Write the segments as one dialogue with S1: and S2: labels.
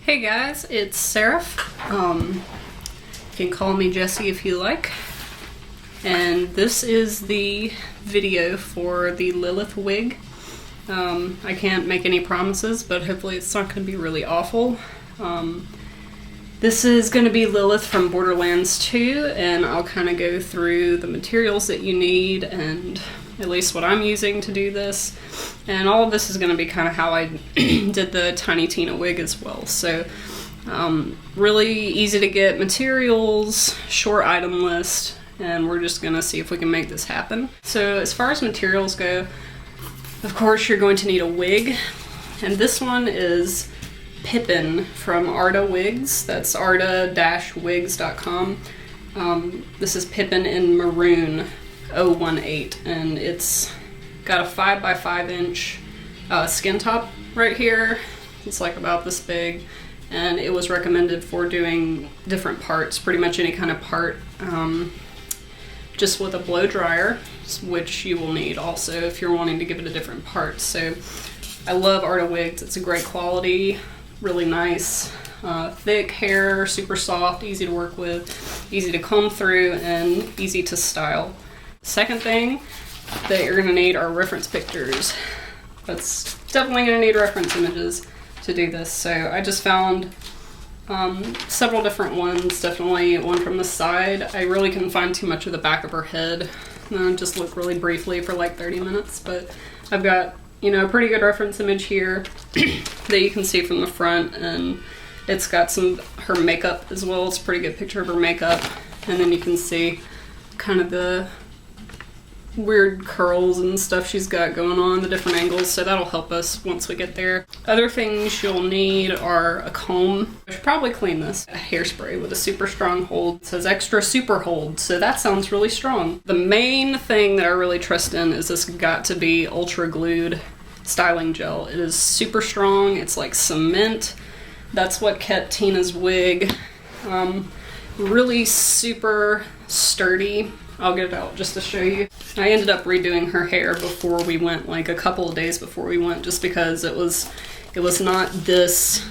S1: Hey guys, it's Seraph. You can call me Jessie if you like. And this is the video for the Lilith wig. I can't make any promises, but hopefully it's not going to be really awful. This is going to be Lilith from Borderlands 2, and I'll kind of go through the materials that you need and at least what I'm using to do this. And all of this is going to be kind of how I did the Tiny Tina wig as well. So really easy to get materials, short item list, and we're just going to see if we can make this happen. So as far as materials go, of course you're going to need a wig, and this one is Pippin from Arda Wigs. That's arda-wigs.com. This is Pippin in Maroon 018, and it's got a 5x5 inch skin top right here. It's like about this big, and it was recommended for doing different parts, pretty much any kind of part, just with a blow dryer, which you will need also if you're wanting to give it a different part. So I love Arda Wigs. It's a great quality, really nice, thick hair, super soft, easy to work with, easy to comb through, and easy to style. Second thing that you're going to need are reference pictures. That's definitely going to need reference images to do this. So I just found several different ones, definitely one from the side. I really couldn't find too much of the back of her head. Just looked really briefly for like 30 minutes, but I've got, you know, a pretty good reference image here that you can see from the front, and it's got some her makeup as well. It's a pretty good picture of her makeup, and then you can see kind of the weird curls and stuff she's got going on, the different angles, so that'll help us once we get there. Other things you'll need are a comb. I should probably clean this. A hairspray with a super strong hold. It says extra super hold, so that sounds really strong. The main thing that I really trust in is this got to be ultra glued styling gel. It is super strong. It's like cement. That's what kept Tina's wig really super sturdy. I'll get it out just to show you. I ended up redoing her hair before we went, like a couple of days before we went, just because it was not this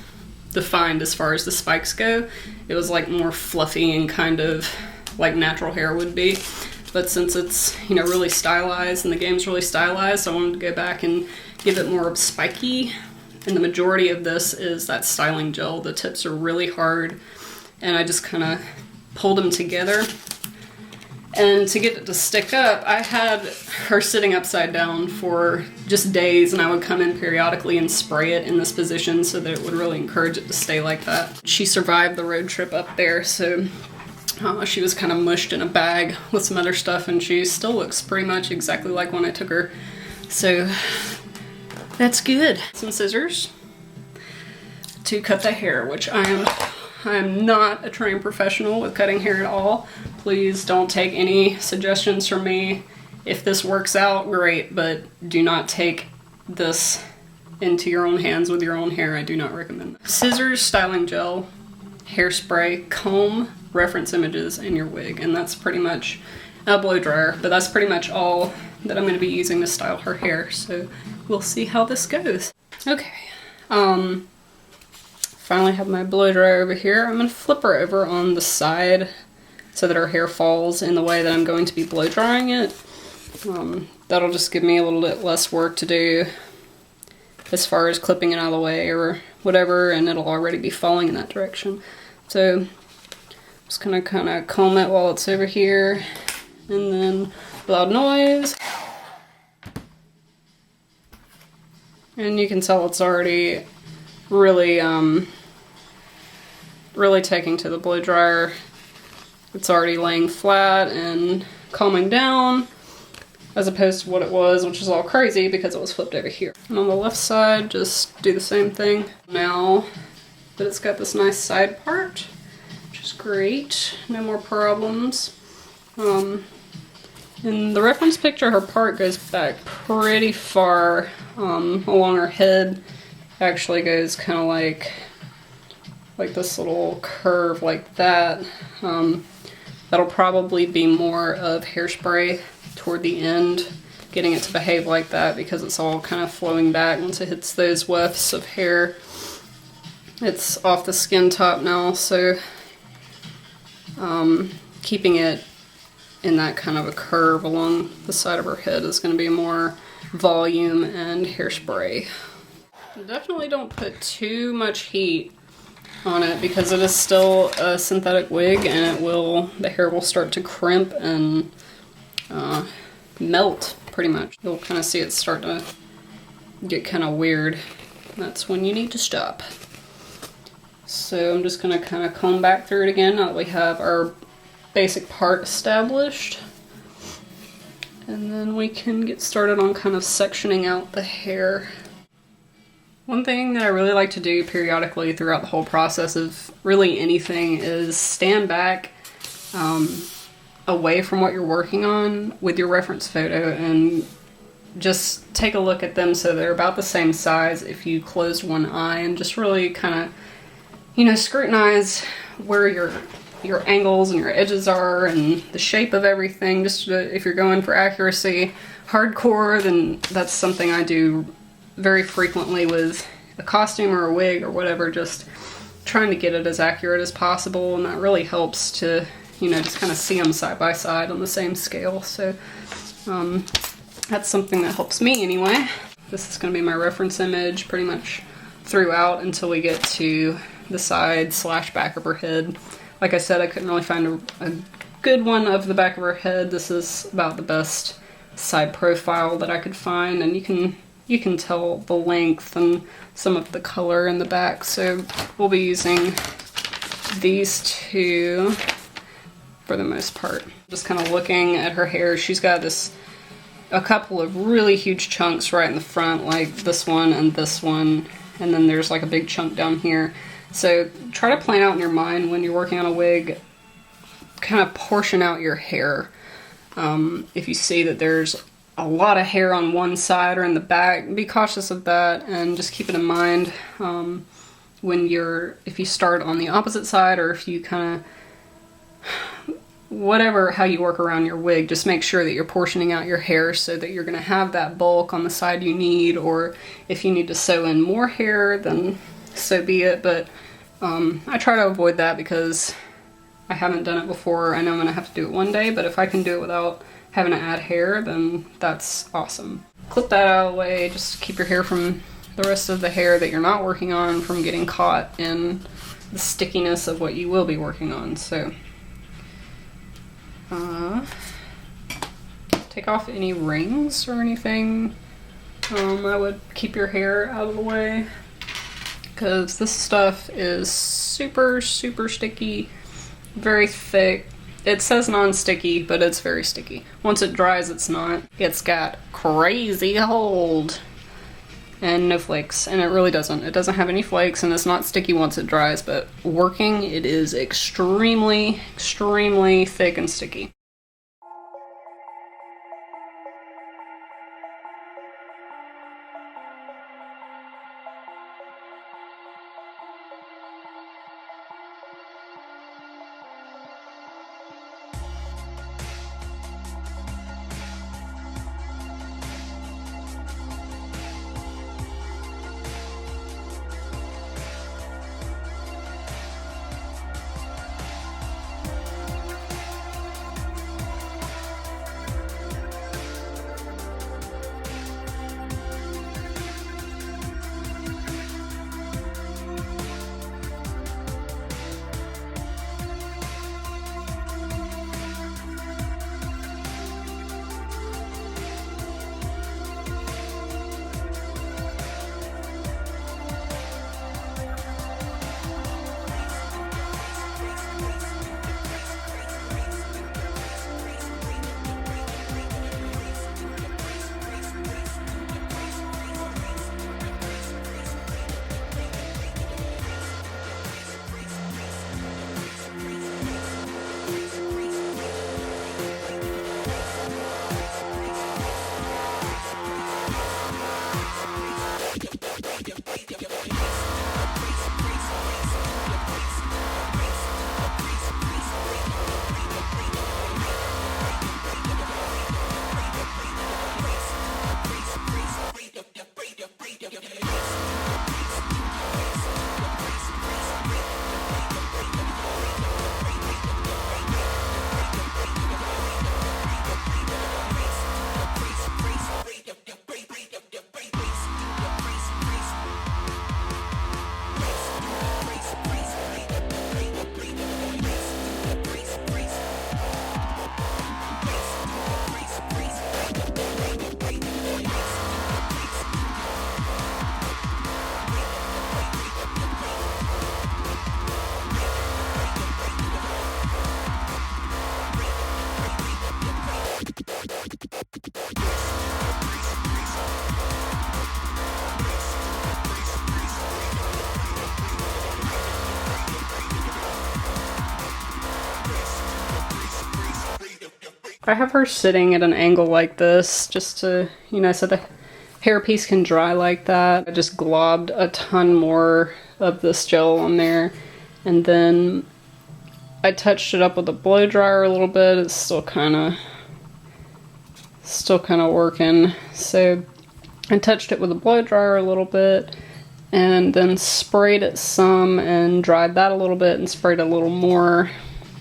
S1: defined as far as the spikes go. It was like more fluffy and kind of like natural hair would be. But since it's, you know, really stylized and the game's really stylized, I wanted to go back and give it more spiky. And the majority of this is that styling gel. The tips are really hard, and I just kind of pulled them together. And to get it to stick up, I had her sitting upside down for just days, and I would come in periodically and spray it in this position so that it would really encourage it to stay like that. She survived the road trip up there, so she was kind of mushed in a bag with some other stuff, and she still looks pretty much exactly like when I took her. So that's good. Some scissors to cut the hair, which I am not a trained professional with cutting hair at all. Please don't take any suggestions from me. If this works out, great, but do not take this into your own hands with your own hair. I do not recommend that. Scissors, styling gel, hairspray, comb, reference images, and your wig. And that's pretty much a blow dryer, but that's pretty much all that I'm going to be using to style her hair. So we'll see how this goes. Okay. Finally have my blow dryer over here. I'm going to flip her over on the side so that her hair falls in the way that I'm going to be blow drying it. That'll just give me a little bit less work to do as far as clipping it out of the way or whatever, and it'll already be falling in that direction. So I'm just going to kind of comb it while it's over here, and then loud noise. And you can tell it's already really taking to the blow dryer. It's already laying flat and calming down, as opposed to what it was, which is all crazy because it was flipped over here. And on the left side, just do the same thing. Now that it's got this nice side part, which is great, no more problems. In the reference picture, her part goes back pretty far along her head. Actually goes kind of like this little curve like that. That'll probably be more of hairspray toward the end, getting it to behave like that because it's all kind of flowing back once it hits those wefts of hair. It's off the skin top now, so keeping it in that kind of a curve along the side of her head is going to be more volume and hairspray. Definitely don't put too much heat on it because it is still a synthetic wig, and the hair will start to crimp and melt pretty much. You'll kind of see it start to get kind of weird. That's when you need to stop. So I'm just going to kind of comb back through it again now that we have our basic part established. And then we can get started on kind of sectioning out the hair. One thing that I really like to do periodically throughout the whole process of really anything is stand back away from what you're working on with your reference photo and just take a look at them so they're about the same size if you closed one eye, and just really kind of, you know, scrutinize where your angles and your edges are and the shape of everything. Just if you're going for accuracy hardcore, then that's something I do very frequently with a costume or a wig or whatever, just trying to get it as accurate as possible, and that really helps to, you know, just kind of see them side by side on the same scale. So that's something that helps me anyway. This is going to be my reference image pretty much throughout until we get to the side / back of her head. Like I said, I couldn't really find a good one of the back of her head. This is about the best side profile that I could find, and you can tell the length and some of the color in the back. So we'll be using these two for the most part. Just kind of looking at her hair, she's got a couple of really huge chunks right in the front, like this one, and then there's like a big chunk down here. So try to plan out in your mind when you're working on a wig, kind of portion out your hair. If you see that there's a lot of hair on one side or in the back, be cautious of that, and just keep it in mind if you start on the opposite side, or if you kind of, how you work around your wig, just make sure that you're portioning out your hair so that you're going to have that bulk on the side you need, or if you need to sew in more hair, then so be it. But I try to avoid that because I haven't done it before. I know I'm going to have to do it one day, but if I can do it without having to add hair, then that's awesome. Clip that out of the way, just keep your hair from the rest of the hair that you're not working on from getting caught in the stickiness of what you will be working on. So take off any rings or anything. I would keep your hair out of the way because this stuff is super, super sticky, very thick. It says non-sticky, but it's very sticky. Once it dries, it's not. It's got crazy hold and no flakes, and it really doesn't. It doesn't have any flakes, and it's not sticky once it dries, but working, it is extremely, extremely thick and sticky. I have her sitting at an angle like this just to, you know, so the hairpiece can dry like that. I just globbed a ton more of this gel on there, and then I touched it up with a blow dryer a little bit. It's still kind of working. So I touched it with a blow dryer a little bit, and then sprayed it some and dried that a little bit and sprayed a little more.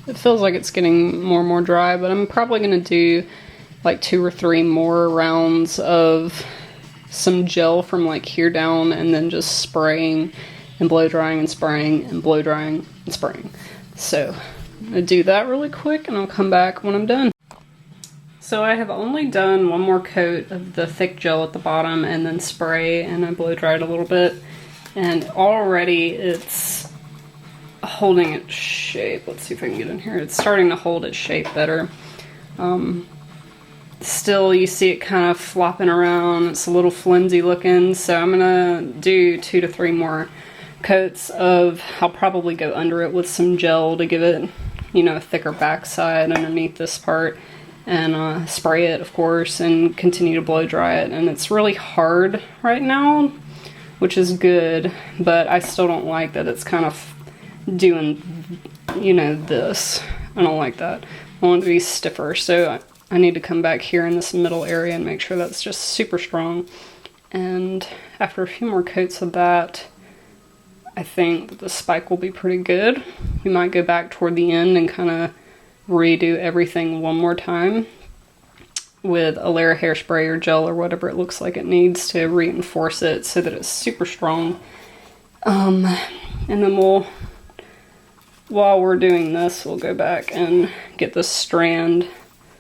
S1: It feels like it's getting more and more dry, but I'm probably going to do like 2 or 3 more rounds of some gel from like here down, and then just spraying and blow drying and spraying and blow drying and spraying. So I'm going to do that really quick and I'll come back when I'm done. So I have only done 1 more coat of the thick gel at the bottom and then spray, and I blow dried a little bit, and already it's holding its shape. Let's see if I can get in here. It's starting to hold its shape better. Still, you see it kind of flopping around. It's a little flimsy looking, so I'm gonna do 2 to 3 more coats of, I'll probably go under it with some gel to give it, you know, a thicker backside underneath this part, and spray it, of course, and continue to blow dry it. And it's really hard right now, which is good, but I still don't like that it's kind of doing, you know, this. I don't like that. I want it to be stiffer, so I need to come back here in this middle area and make sure that's just super strong. And after a few more coats of that, I think that the spike will be pretty good. We might go back toward the end and kind of redo everything one more time with a layer of hairspray or gel or whatever it looks like it needs to reinforce it so that it's super strong. And then while we're doing this, we'll go back and get this strand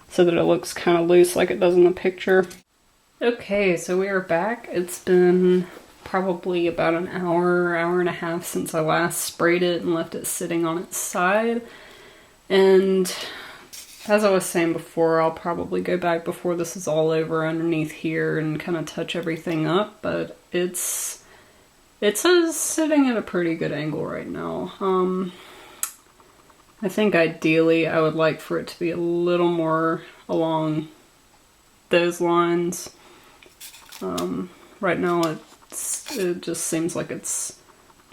S1: so that it looks kind of loose like it does in the picture. Okay, so we are back. It's been probably about an hour and a half since I last sprayed it and left it sitting on its side. And as I was saying before, I'll probably go back before this is all over underneath here and kind of touch everything up, but it's sitting at a pretty good angle right now. I think ideally I would like for it to be a little more along those lines. Right now it just seems like it's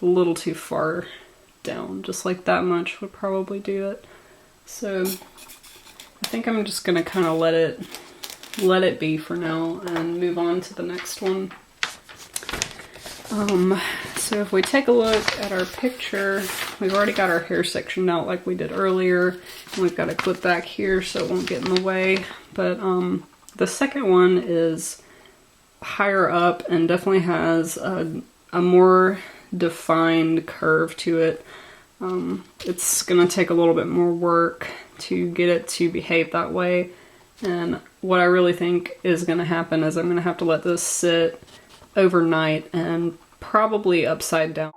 S1: a little too far down. Just like that much would probably do it. So I think I'm just gonna kind of let it be for now and move on to the next one. So if we take a look at our picture, we've already got our hair sectioned out like we did earlier. And we've got a clip back here so it won't get in the way. But the second one is higher up and definitely has a more defined curve to it. It's gonna take a little bit more work to get it to behave that way. And what I really think is gonna happen is I'm gonna have to let this sit overnight and probably upside down.